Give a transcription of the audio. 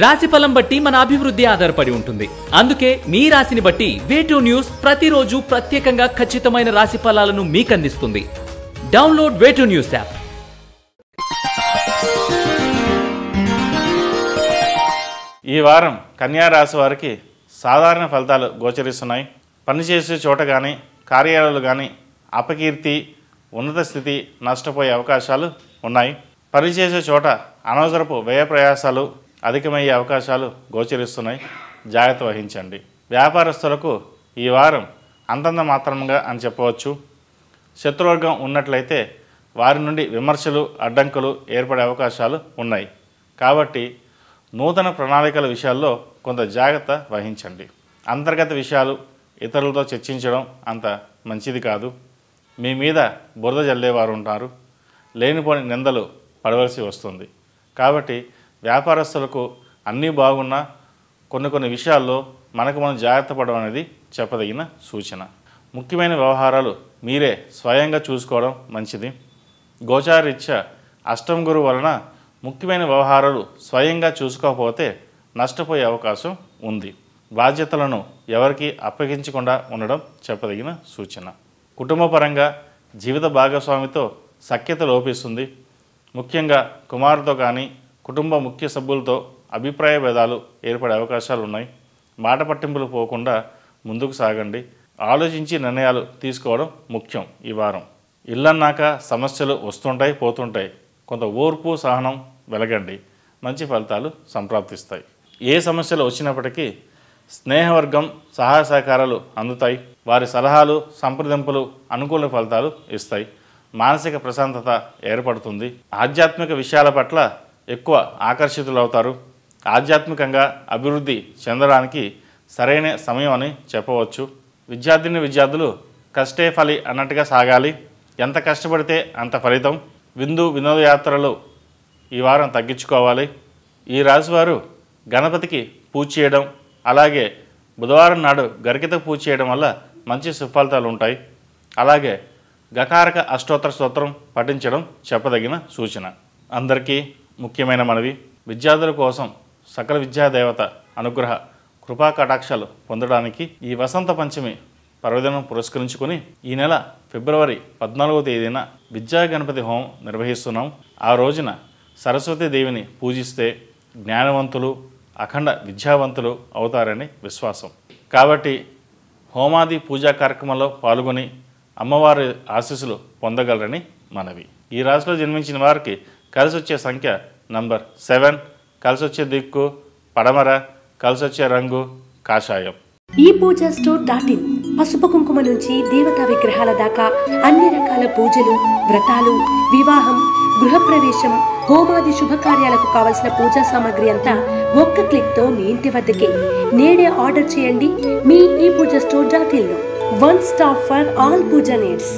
రాశిఫలం బట్టి మన అభివృద్ధి ఆధారపడి ఉంటుంది. అందుకే మీ రాశిని బట్టి వే2 న్యూస్ ప్రతిరోజు ప్రత్యేకంగా ఖచ్చితమైన రాశి ఫలాలను మీకు అందిస్తుంది. Download Way2 News app. ఈ వారం కన్యా రాశి వారికి సాధారణ ఫలితాలు గోచరిస్తున్నాయి. పనిచేసే చోట కానీ కార్యాలయాలు కానీ అపకీర్తి, ఉన్నత స్థితి నష్టపోయే అవకాశాలు ఉన్నాయి. పనిచేసే చోట అనవసరపు వ్యయ ప్రయాసాలు అధికమయ్యే అవకాశాలు గోచరిస్తున్నాయి. జాగ్రత్త వహించండి. వ్యాపారస్తులకు ఈ వారం అంతంత మాత్రంగా అని చెప్పవచ్చు. శత్రువర్గం ఉన్నట్లయితే వారి నుండి విమర్శలు, అడ్డంకులు ఏర్పడే అవకాశాలు ఉన్నాయి. కాబట్టి నూతన ప్రణాళికల విషయాల్లో కొంత జాగ్రత్త వహించండి. అంతర్గత విషయాలు ఇతరులతో చర్చించడం అంత మంచిది కాదు. మీ మీద బురద జల్లేవారు ఉంటారు. లేనిపోని నిందలు పడవలసి వస్తుంది. కాబట్టి వ్యాపారస్తులకు అన్నీ బాగున్నా కొన్ని విషయాల్లో మనకు మనం జాగ్రత్త పడడం అనేది చెప్పదగిన సూచన. ముఖ్యమైన వ్యవహారాలు మీరే స్వయంగా చూసుకోవడం మంచిది. గోచారరీత్యా అష్టమ గురువు వలన ముఖ్యమైన వ్యవహారాలు స్వయంగా చూసుకోకపోతే నష్టపోయే అవకాశం ఉంది. బాధ్యతలను ఎవరికి అప్పగించకుండా ఉండడం చెప్పదగిన సూచన. కుటుంబపరంగా జీవిత భాగస్వామితో సఖ్యత లోపిస్తుంది. ముఖ్యంగా కుమారుతో కానీ కుటుంబ ముఖ్య సభ్యులతో అభిప్రాయ భేదాలు ఏర్పడే అవకాశాలు ఉన్నాయి. మాట పట్టింపులు పోకుండా ముందుకు సాగండి. ఆలోచించి నిర్ణయాలు తీసుకోవడం ముఖ్యం. ఈ వారం ఇల్లన్నాక సమస్యలు వస్తుంటాయి, పోతుంటాయి. కొంత ఓర్పు, సహనం వెలగండి. మంచి ఫలితాలు సంప్రాప్తిస్తాయి. ఏ సమస్యలు వచ్చినప్పటికీ స్నేహవర్గం సహాయ సహకారాలు అందుతాయి. వారి సలహాలు, సంప్రదింపులు అనుకూల ఫలితాలు ఇస్తాయి. మానసిక ప్రశాంతత ఏర్పడుతుంది. ఆధ్యాత్మిక విషయాల పట్ల ఎక్కువ ఆకర్షితులవుతారు. ఆధ్యాత్మికంగా అభివృద్ధి చెందడానికి సరైన సమయం అని చెప్పవచ్చు. విద్యార్థులు కష్టే ఫలి అన్నట్టుగా సాగాలి. ఎంత కష్టపడితే అంత ఫలితం. వినోదయాత్రలు ఈ వారం తగ్గించుకోవాలి. ఈ రాశివారు గణపతికి పూజ చేయడం, అలాగే బుధవారం నాడు గరికతో పూజ చేయడం వల్ల మంచి సుఫలితాలు ఉంటాయి. అలాగే గకారక అష్టోత్తర స్తోత్రం పఠించడం చెప్పదగిన సూచన. అందరికీ ముఖ్యమైన మనవి, విద్యార్థుల కోసం సకల విద్యాదేవత అనుగ్రహ కృపా కటాక్షాలు పొందడానికి ఈ వసంత పంచమి పర్వదినం పురస్కరించుకుని ఈ నెల ఫిబ్రవరి 14వ తేదీన విద్యా గణపతి హోమం నిర్వహిస్తున్నాం. ఆ రోజున సరస్వతీదేవిని పూజిస్తే జ్ఞానవంతులు, అఖండ విద్యావంతులు అవుతారని విశ్వాసం. కాబట్టి హోమాది పూజా కార్యక్రమంలో పాల్గొని అమ్మవారి ఆశీస్సులు పొందగలరని మనవి. ఈ రాశిలో జన్మించిన వారికి కలిసి వచ్చే సంఖ్య నంబర్ 7, కలిసి వచ్చే దిక్కు పడమర, కలిసి వచ్చే రంగు కాషాయం. ఈ పూజా స్టోర్.in పసుపు కుంకుమ నుంచి దేవతా విగ్రహాల దాకా అన్ని రకాల పూజలు, వ్రతాలు, వివాహం, గృహప్రవేశం, హోమాది శుభకార్యాలకు కావలసిన పూజా సామాగ్రి అంతా ఒక్క క్లిక్ తో మీ ఇంటి వద్దకే. నేడే ఆర్డర్ చేయండి మీ ఈ పూజా స్టోర్.in లో. One stop for all puja needs.